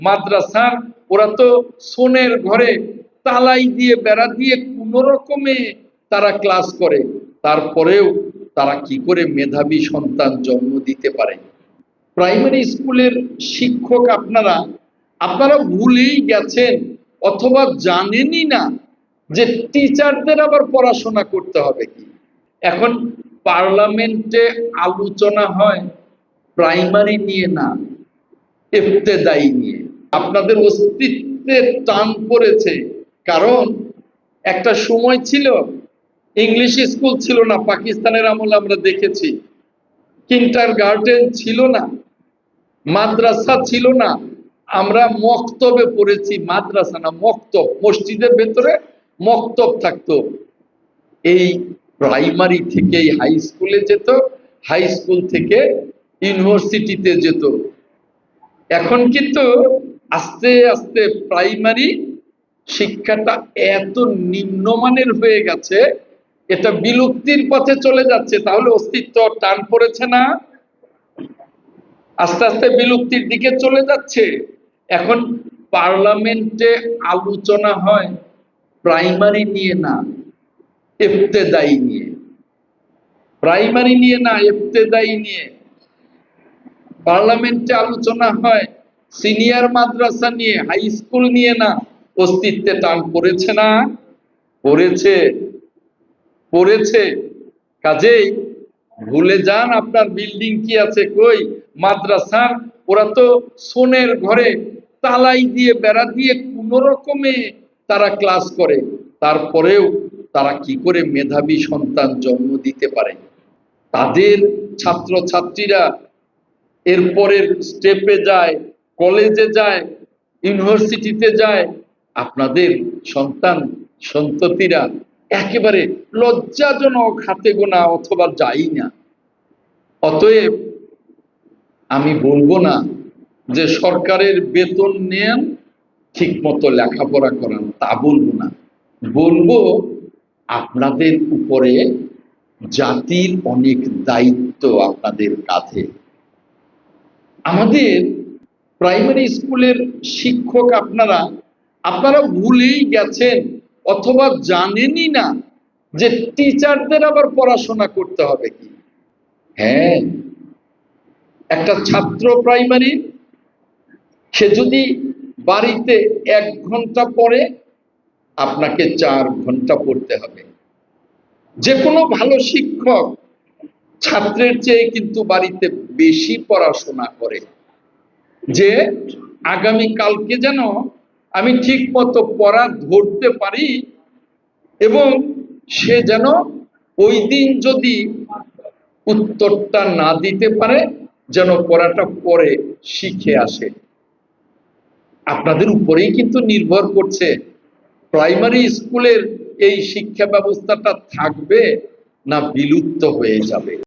মাদ্রাসার ওরা তো সোনের ঘরে তালাই দিয়ে বেড়া দিয়ে কোন রকমে তারা ক্লাস করে, তারপরেও তারা কি করে মেধাবী সন্তান জন্ম দিতে পারে? প্রাইমারি স্কুলের শিক্ষক আপনারা আপনারা ভুলেই গেছেন অথবা জানেনই না যে টিচারদের আবার পড়াশোনা করতে হবে কি। এখন পার্লামেন্টে আলোচনা হয় প্রাইমারি নিয়ে না, ইবতেদায়ী নিয়ে। আপনাদের অস্তিত্বে টান পড়েছে, কারণ একটা সময় ছিল ইংলিশ স্কুল ছিল না, পাকিস্তানের আমলে আমরা দেখেছি, কিন্ডারগার্টেন ছিল না, মাদ্রাসা ছিল না, আমরা মক্তবে পড়েছি, মাদ্রাসা না মক্তব, মসজিদের ভেতরে মক্তব থাকতো। এই প্রাইমারি থেকে হাই স্কুলে যেত, হাই স্কুল থেকে ইউনিভার্সিটিতে যেত। এখন কিন্তু আস্তে আস্তে প্রাইমারি শিক্ষাটা এত নিম্নমানের হয়ে গেছে, এটা বিলুপ্তির পথে চলে যাচ্ছে। তাহলে অস্তিত্ব টান পড়েছে না? আস্তে আস্তে বিলুপ্তির দিকে চলে যাচ্ছে। এখন পার্লামেন্টে আলোচনা হয় প্রাইমারি নিয়ে না, ইবতেদায়ী নিয়ে। প্রাইমারি নিয়ে না, ইবতেদায়ী নিয়ে। পার্লামেন্টে আলোচনা হয় সিনিয়র মাদ্রাসা নিয়ে, হাই স্কুল নিয়ে না। অস্তিত্বে টান পড়েছে না? পড়েছে, পড়েছে। কাজেই ভুলে যান আপনার বিল্ডিং কি আছে, কই মাদ্রাসার ওরা তো সোনের ঘরে তালাই দিয়ে বেড়া দিয়ে কোন রকমে তারা ক্লাস করে, তারপরেও তারা কি করে মেধাবী সন্তান জন্ম দিতে পারে? তাদের ছাত্র ছাত্রীরা এরপরের স্টেপে যায়, কলেজে যায়, ইউনিভার্সিটিতে যায়। আপনাদের সন্তান সন্ততিরা একেবারে লজ্জাজনক হাতে গোনা অথবা যাই না। অতএব আমি বলবো না যে সরকারের বেতন নেন, ঠিক মতো লেখাপড়া করান, তা বলবো না। বলবো আপনাদের উপরে জাতির অনেক দায়িত্ব আপনাদের কাঁধে। আমাদের প্রাইমারি স্কুলের শিক্ষক আপনারা আপনারা ভুলেই গেছেন অথবা জানেনই না যে টিচারদের আবার পড়াশোনা করতে হবে কি। হ্যাঁ, একটা ছাত্র প্রাইমারি, সে যদি বাড়িতে 1 ঘন্টা পড়ে, আপনাকে 4 ঘন্টা পড়তে হবে। যে কোনো ভালো শিক্ষক ছাত্রের চেয়ে কিন্তু বাড়িতে বেশি পড়াশোনা করে, যে আগামী কালকে যেন আমি ঠিক মতো পড়া ধরতে পারি, এবং সে যেন ওই দিন যদি উত্তরটা না দিতে পারে, যেন পড়াটা পরে শিখে আসে। আপনাদের উপরেই কিন্তু নির্ভর করছে প্রাইমারি স্কুলের এই শিক্ষা ব্যবস্থাটা থাকবে না বিলুপ্ত হয়ে যাবে।